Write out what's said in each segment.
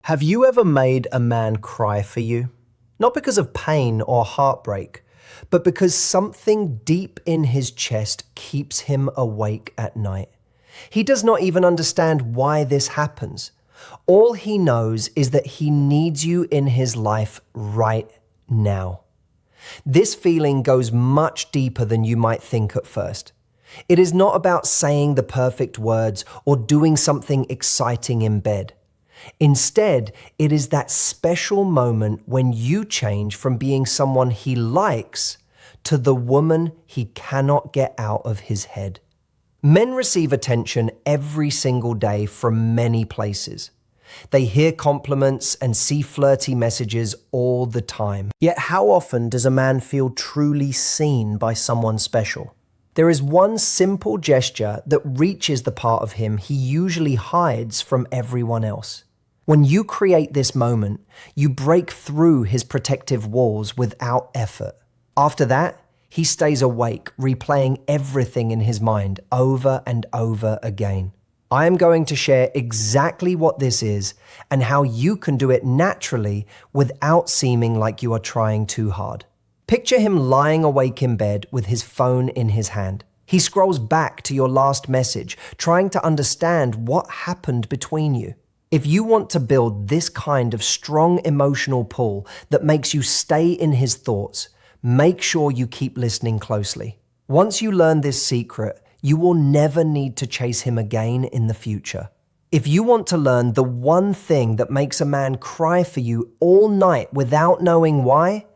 Have you ever made a man cry for you? Not because of pain or heartbreak, but because something deep in his chest keeps him awake at night. He does not even understand why this happens. All he knows is that he needs you in his life right now. This feeling goes much deeper than you might think at first. It is not about saying the perfect words or doing something exciting in bed. Instead, it is that special moment when you change from being someone he likes to the woman he cannot get out of his head. Men receive attention every single day from many places. They hear compliments and see flirty messages all the time. Yet how often does a man feel truly seen by someone special? There is one simple gesture that reaches the part of him he usually hides from everyone else. When you create this moment, you break through his protective walls without effort. After that, he stays awake, replaying everything in his mind over and over again. I am going to share exactly what this is and how you can do it naturally without seeming like you are trying too hard. Picture him lying awake in bed with his phone in his hand. He scrolls back to your last message, trying to understand what happened between you. If you want to build this kind of strong emotional pull that makes you stay in his thoughts, make sure you keep listening closely. Once you learn this secret, you will never need to chase him again in the future. If you want to learn the one thing that makes a man cry for you all night without knowing why,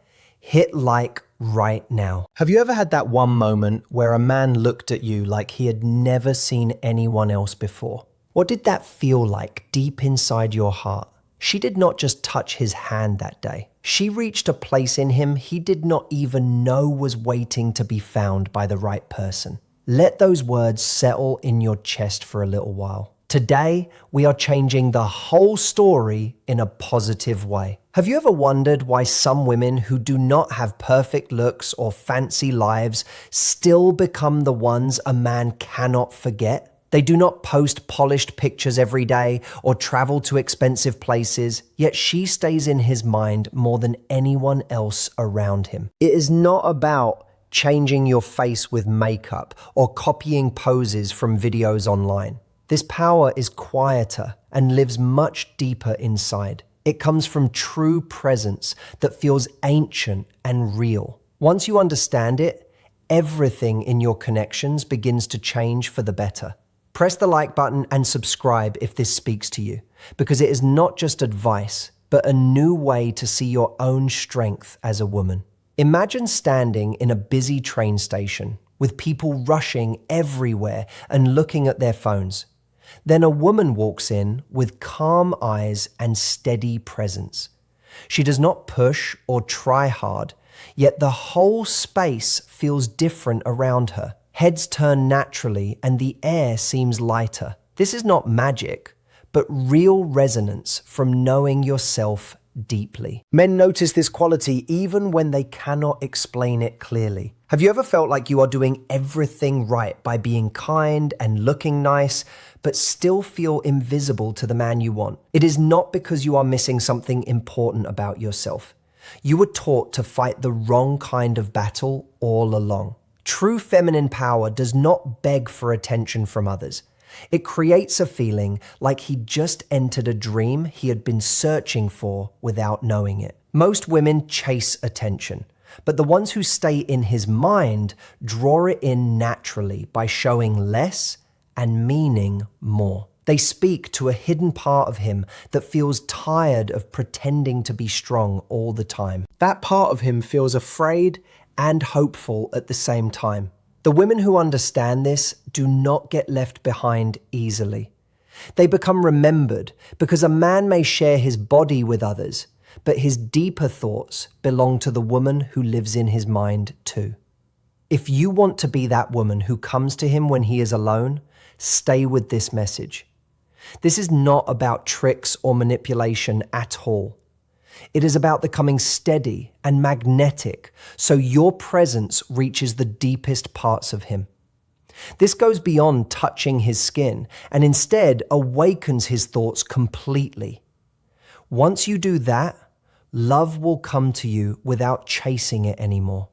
hit like right now. Have you ever had that one moment where a man looked at you like he had never seen anyone else before? What did that feel like deep inside your heart? She did not just touch his hand that day. She reached a place in him he did not even know was waiting to be found by the right person. Let those words settle in your chest for a little while. Today, we are changing the whole story in a positive way. Have you ever wondered why some women who do not have perfect looks or fancy lives still become the ones a man cannot forget? They do not post polished pictures every day or travel to expensive places, yet she stays in his mind more than anyone else around him. It is not about changing your face with makeup or copying poses from videos online. This power is quieter and lives much deeper inside. It comes from true presence that feels ancient and real. Once you understand it, everything in your connections begins to change for the better. Press the like button and subscribe if this speaks to you, because it is not just advice, but a new way to see your own strength as a woman. Imagine standing in a busy train station with people rushing everywhere and looking at their phones. Then a woman walks in with calm eyes and steady presence. She does not push or try hard, yet the whole space feels different around her. Heads turn naturally and the air seems lighter. This is not magic, but real resonance from knowing yourself deeply. Men notice this quality even when they cannot explain it clearly. Have you ever felt like you are doing everything right by being kind and looking nice, but still feel invisible to the man you want? It is not because you are missing something important about yourself. You were taught to fight the wrong kind of battle all along. True feminine power does not beg for attention from others. It creates a feeling like he just entered a dream he had been searching for without knowing it. Most women chase attention, but the ones who stay in his mind draw it in naturally by showing less and meaning more. They speak to a hidden part of him that feels tired of pretending to be strong all the time. That part of him feels afraid and hopeful at the same time. The women who understand this do not get left behind easily. They become remembered because a man may share his body with others, but his deeper thoughts belong to the woman who lives in his mind too. If you want to be that woman who comes to him when he is alone, stay with this message. This is not about tricks or manipulation at all. It is about becoming steady and magnetic so your presence reaches the deepest parts of him. This goes beyond touching his skin and instead awakens his thoughts completely. Once you do that, love will come to you without chasing it anymore.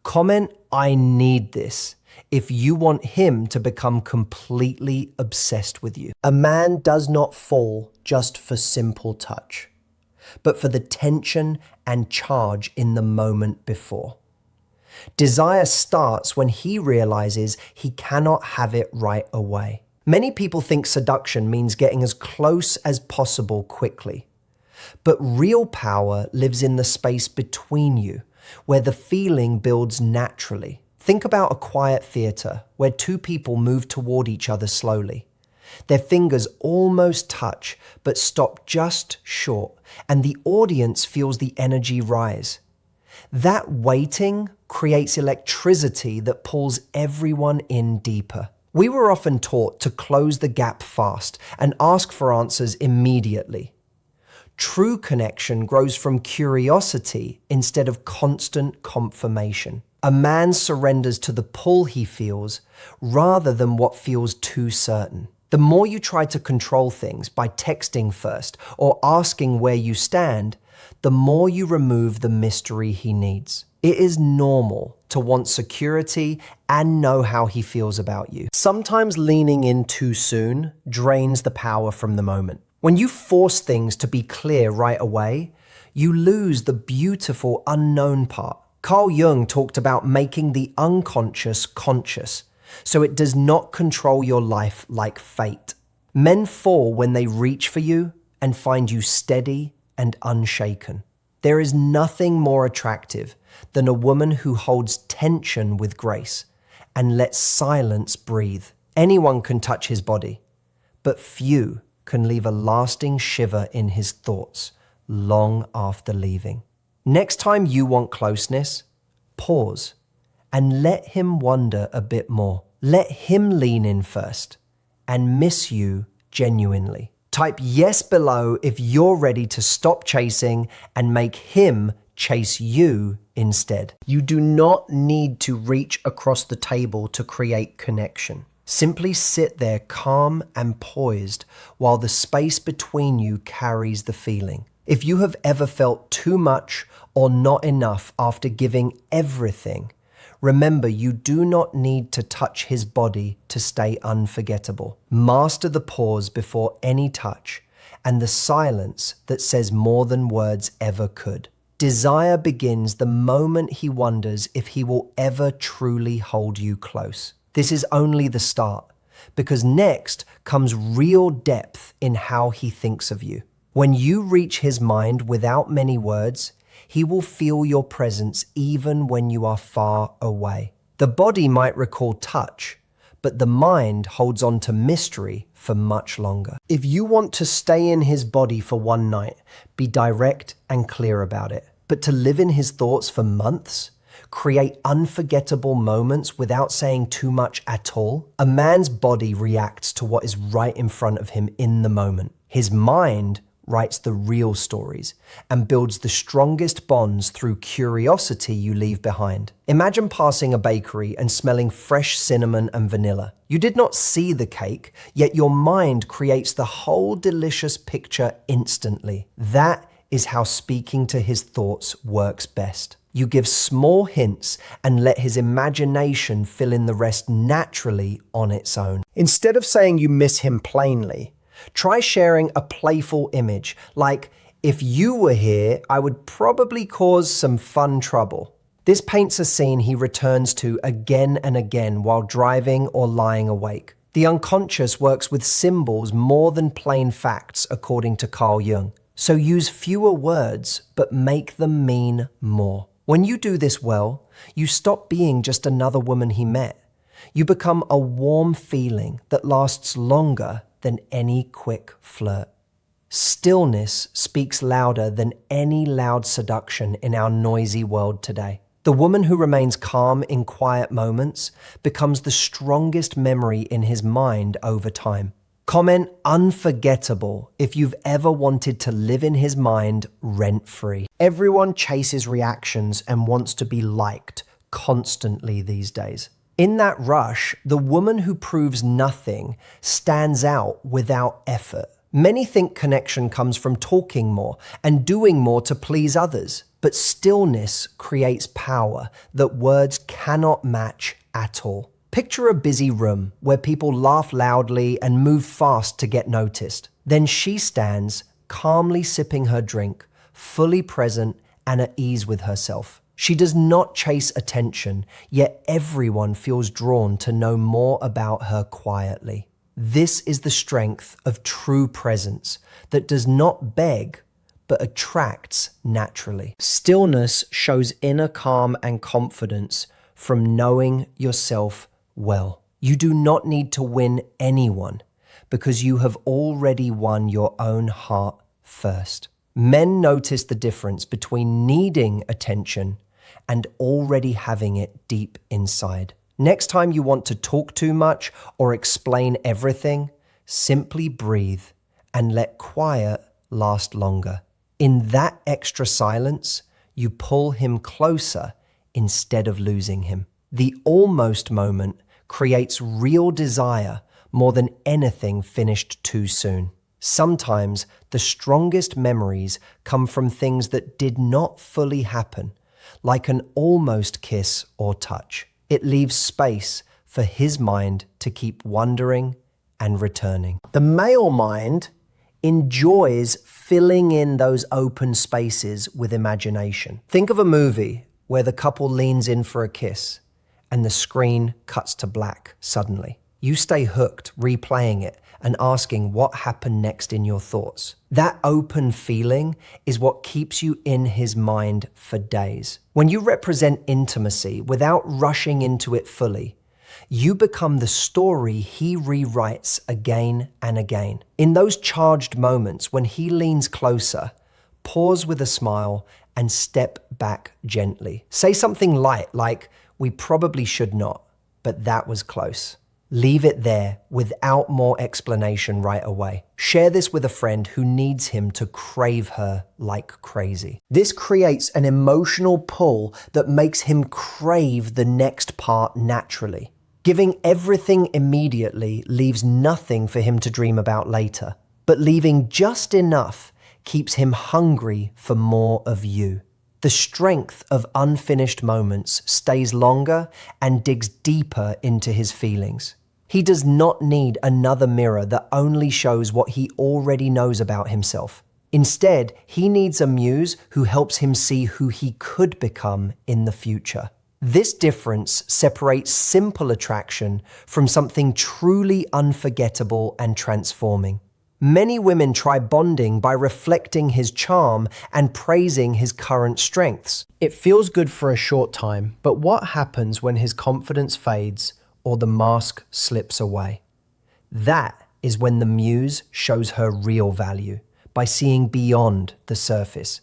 Comment, "I need this," if you want him to become completely obsessed with you. A man does not fall just for simple touch, but for the tension and charge in the moment before. Desire starts when he realizes he cannot have it right away. Many people think seduction means getting as close as possible quickly. But real power lives in the space between you, where the feeling builds naturally. Think about a quiet theater where two people move toward each other slowly. Their fingers almost touch, but stop just short, and the audience feels the energy rise. That waiting creates electricity that pulls everyone in deeper. We were often taught to close the gap fast and ask for answers immediately. True connection grows from curiosity instead of constant confirmation. A man surrenders to the pull he feels rather than what feels too certain. The more you try to control things by texting first or asking where you stand, the more you remove the mystery he needs. It is normal to want security and know how he feels about you. Sometimes leaning in too soon drains the power from the moment. When you force things to be clear right away, you lose the beautiful unknown part. Carl Jung talked about making the unconscious conscious, so it does not control your life like fate. Men fall when they reach for you and find you steady and unshaken. There is nothing more attractive than a woman who holds tension with grace and lets silence breathe. Anyone can touch his body, but few can leave a lasting shiver in his thoughts long after leaving. Next time you want closeness, pause and let him wonder a bit more. Let him lean in first and miss you genuinely. Type yes below if you're ready to stop chasing and make him chase you instead. You do not need to reach across the table to create connection. Simply sit there calm and poised while the space between you carries the feeling. If you have ever felt too much or not enough after giving everything, remember you do not need to touch his body to stay unforgettable. Master the pause before any touch and the silence that says more than words ever could. Desire begins the moment he wonders if he will ever truly hold you close. This is only the start, because next comes real depth in how he thinks of you. When you reach his mind without many words, he will feel your presence even when you are far away. The body might recall touch, but the mind holds on to mystery for much longer. If you want to stay in his body for one night, be direct and clear about it. But to live in his thoughts for months, create unforgettable moments without saying too much at all, a man's body reacts to what is right in front of him in the moment. His mind writes the real stories and builds the strongest bonds through curiosity you leave behind. Imagine passing a bakery and smelling fresh cinnamon and vanilla. You did not see the cake, yet your mind creates the whole delicious picture instantly. That is how speaking to his thoughts works best. You give small hints and let his imagination fill in the rest naturally on its own. Instead of saying you miss him plainly, try sharing a playful image, like, "If you were here, I would probably cause some fun trouble." This paints a scene he returns to again and again while driving or lying awake. The unconscious works with symbols more than plain facts, according to Carl Jung. So use fewer words, but make them mean more. When you do this well, you stop being just another woman he met. You become a warm feeling that lasts longer than any quick flirt. Stillness speaks louder than any loud seduction in our noisy world today. The woman who remains calm in quiet moments becomes the strongest memory in his mind over time. Comment unforgettable if you've ever wanted to live in his mind rent-free. Everyone chases reactions and wants to be liked constantly these days. In that rush, the woman who proves nothing stands out without effort. Many think connection comes from talking more and doing more to please others, but stillness creates power that words cannot match at all. Picture a busy room where people laugh loudly and move fast to get noticed. Then she stands, calmly sipping her drink, fully present and at ease with herself. She does not chase attention, yet everyone feels drawn to know more about her quietly. This is the strength of true presence that does not beg, but attracts naturally. Stillness shows inner calm and confidence from knowing yourself well. You do not need to win anyone because you have already won your own heart first. Men notice the difference between needing attention and already having it deep inside. Next time you want to talk too much or explain everything, simply breathe and let quiet last longer. In that extra silence, you pull him closer instead of losing him. The almost moment creates real desire more than anything finished too soon. Sometimes the strongest memories come from things that did not fully happen, like an almost kiss or touch. It leaves space for his mind to keep wondering and returning. The male mind enjoys filling in those open spaces with imagination. Think of a movie where the couple leans in for a kiss and the screen cuts to black suddenly. You stay hooked, replaying it and asking what happened next in your thoughts. That open feeling is what keeps you in his mind for days. When you represent intimacy without rushing into it fully, you become the story he rewrites again and again. In those charged moments when he leans closer, pause with a smile and step back gently. Say something light like, "We probably should not, but that was close." Leave it there without more explanation right away. Share this with a friend who needs him to crave her like crazy. This creates an emotional pull that makes him crave the next part naturally. Giving everything immediately leaves nothing for him to dream about later, but leaving just enough keeps him hungry for more of you. The strength of unfinished moments stays longer and digs deeper into his feelings. He does not need another mirror that only shows what he already knows about himself. Instead, he needs a muse who helps him see who he could become in the future. This difference separates simple attraction from something truly unforgettable and transforming. Many women try bonding by reflecting his charm and praising his current strengths. It feels good for a short time, but what happens when his confidence fades or the mask slips away? That is when the muse shows her real value by seeing beyond the surface.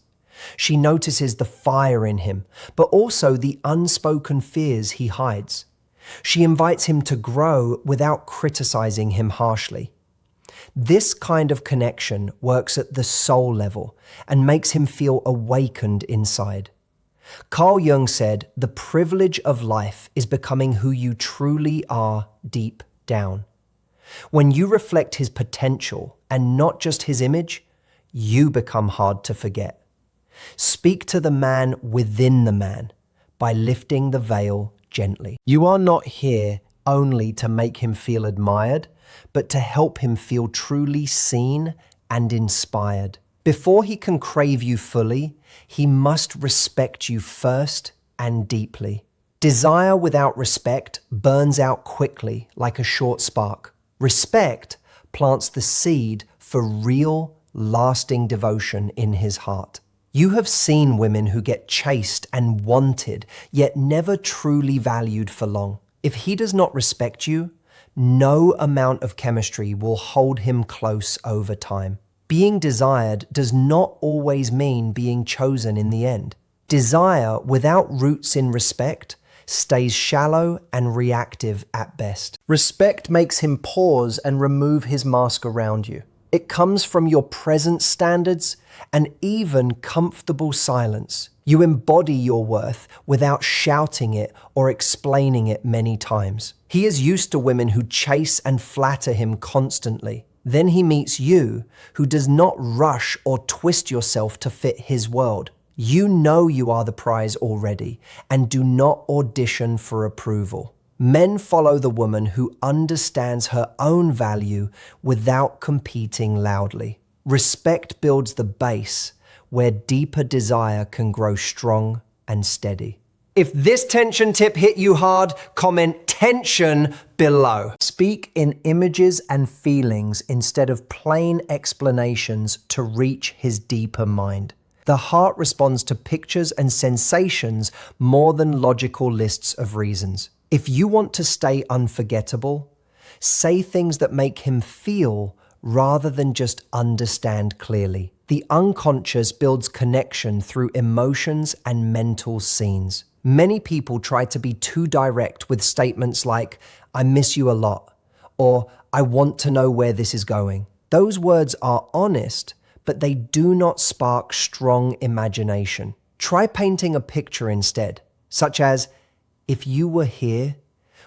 She notices the fire in him, but also the unspoken fears he hides. She invites him to grow without criticizing him harshly. This kind of connection works at the soul level and makes him feel awakened inside. Carl Jung said, "The privilege of life is becoming who you truly are deep down." When you reflect his potential and not just his image, you become hard to forget. Speak to the man within the man by lifting the veil gently. You are not here only to make him feel admired, but to help him feel truly seen and inspired. Before he can crave you fully, he must respect you first and deeply. Desire without respect burns out quickly like a short spark. Respect plants the seed for real, lasting devotion in his heart. You have seen women who get chased and wanted, yet never truly valued for long. If he does not respect you, no amount of chemistry will hold him close over time. Being desired does not always mean being chosen in the end. Desire without roots in respect stays shallow and reactive at best. Respect makes him pause and remove his mask around you. It comes from your present standards and even comfortable silence. You embody your worth without shouting it or explaining it many times. He is used to women who chase and flatter him constantly. Then he meets you, who does not rush or twist yourself to fit his world. You know you are the prize already and do not audition for approval. Men follow the woman who understands her own value without competing loudly. Respect builds the base where deeper desire can grow strong and steady. If this tension tip hit you hard, comment tension below. Speak in images and feelings instead of plain explanations to reach his deeper mind. The heart responds to pictures and sensations more than logical lists of reasons. If you want to stay unforgettable, say things that make him feel rather than just understand clearly. The unconscious builds connection through emotions and mental scenes. Many people try to be too direct with statements like, "I miss you a lot," or "I want to know where this is going." Those words are honest, but they do not spark strong imagination. Try painting a picture instead, such as, "If you were here,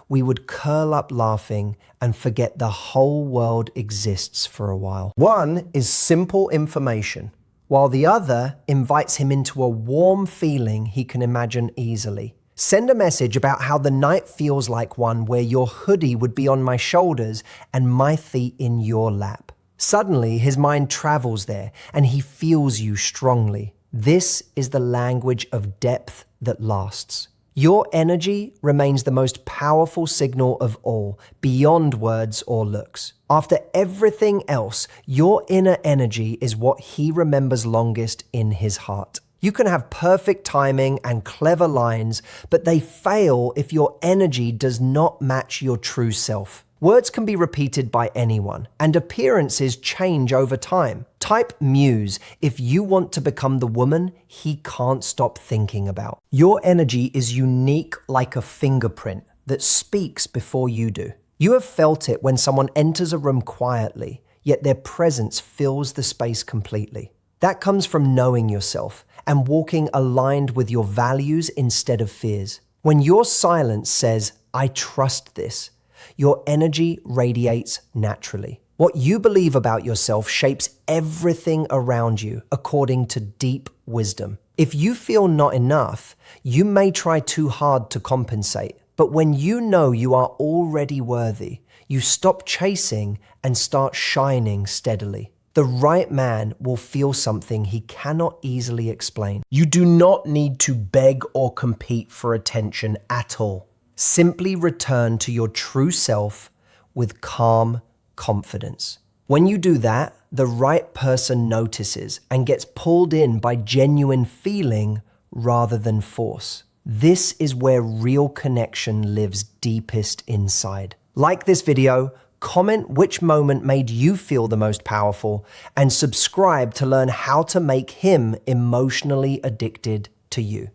we would curl up laughing and forget the whole world exists for a while." One is simple information, while the other invites him into a warm feeling he can imagine easily. Send a message about how the night feels like one where your hoodie would be on my shoulders and my feet in your lap. Suddenly, his mind travels there and he feels you strongly. This is the language of depth that lasts. Your energy remains the most powerful signal of all, beyond words or looks. After everything else, your inner energy is what he remembers longest in his heart. You can have perfect timing and clever lines, but they fail if your energy does not match your true self. Words can be repeated by anyone, and appearances change over time. Type muse if you want to become the woman he can't stop thinking about. Your energy is unique like a fingerprint that speaks before you do. You have felt it when someone enters a room quietly, yet their presence fills the space completely. That comes from knowing yourself and walking aligned with your values instead of fears. When your silence says, "I trust this," your energy radiates naturally. What you believe about yourself shapes everything around you according to deep wisdom. If you feel not enough, you may try too hard to compensate. But when you know you are already worthy, you stop chasing and start shining steadily. The right man will feel something he cannot easily explain. You do not need to beg or compete for attention at all. Simply return to your true self with calm confidence. When you do that, the right person notices and gets pulled in by genuine feeling rather than force. This is where real connection lives deepest inside. Like this video, comment which moment made you feel the most powerful, and subscribe to learn how to make him emotionally addicted to you.